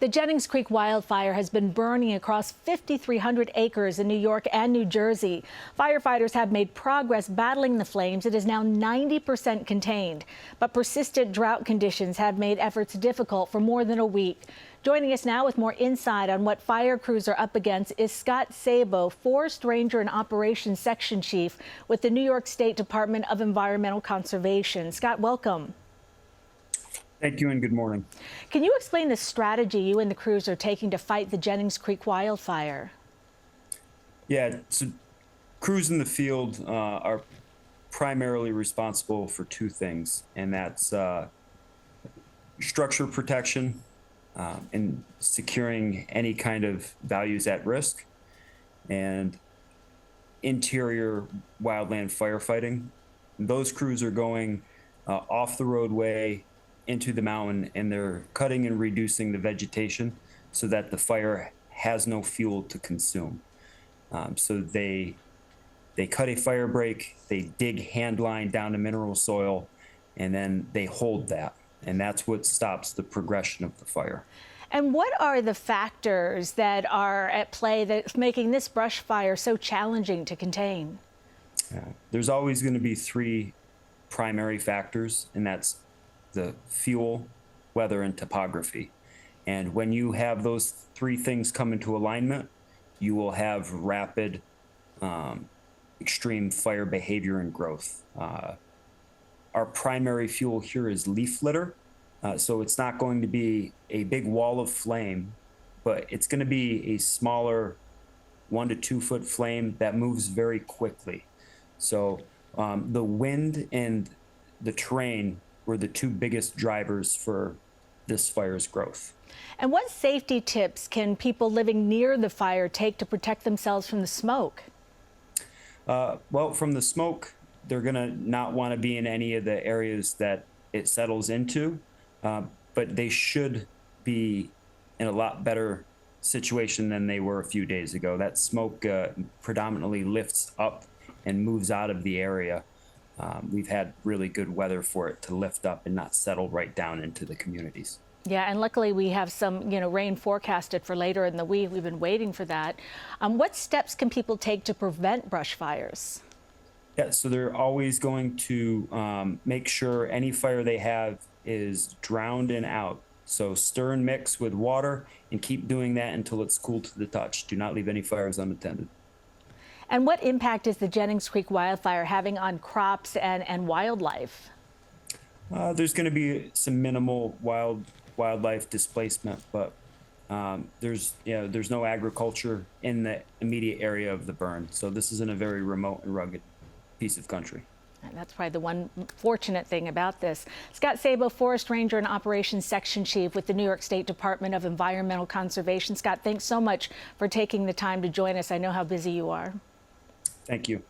The Jennings Creek wildfire has been burning across 5,300 acres in New York and New Jersey. Firefighters have made progress battling the flames. It is now 90% contained, but persistent drought conditions have made efforts difficult for more than a week. Joining us now with more insight on what fire crews are up against is Scott Sabo, Forest Ranger and Operations Section Chief with the New York State Department of Environmental Conservation. Scott, welcome. Thank you and good morning. Can you explain the strategy you and the crews are taking to fight the Jennings Creek wildfire? Yeah, so crews in the field are primarily responsible for two things, and that's structure protection and securing any kind of values at risk, and interior wildland firefighting. Those crews are going off the roadway into the mountain, and they're cutting and reducing the vegetation so that the fire has no fuel to consume. So they cut a fire break, they dig hand line down to mineral soil, and then they hold that. And that's what stops the progression of the fire. And what are the factors that are at play that's making this brush fire so challenging to contain? There's always going to be three primary factors, and that's the fuel, weather, and topography. And when you have those three things come into alignment, you will have rapid, extreme fire behavior and growth. Our primary fuel here is leaf litter. So it's not going to be a big wall of flame, but it's going to be a smaller 1 to 2 foot flame that moves very quickly. So the wind and the terrain were the two biggest drivers for this fire's growth. And what safety tips can people living near the fire take to protect themselves from the smoke? Well, from the smoke, they're going to not want to be in any of the areas that it settles into, but they should be in a lot better situation than they were a few days ago. That smoke predominantly lifts up and moves out of the area. We've had really good weather for it to lift up and not settle right down into the communities. Yeah, and luckily we have some, rain forecasted for later in the week. We've been waiting for that. What steps can people take to prevent brush fires? Yeah, so they're always going to make sure any fire they have is drowned and out. So stir and mix with water and keep doing that until it's cool to the touch. Do not leave any fires unattended. And what impact is the Jennings Creek wildfire having on crops and wildlife? There's going to be some minimal wildlife displacement, but there's no agriculture in the immediate area of the burn. So this isn't a very remote and rugged piece of country. And that's probably the one fortunate thing about this. Scott Sabo, Forest Ranger and Operations Section Chief with the New York State Department of Environmental Conservation. Scott, thanks so much for taking the time to join us. I know how busy you are. Thank you.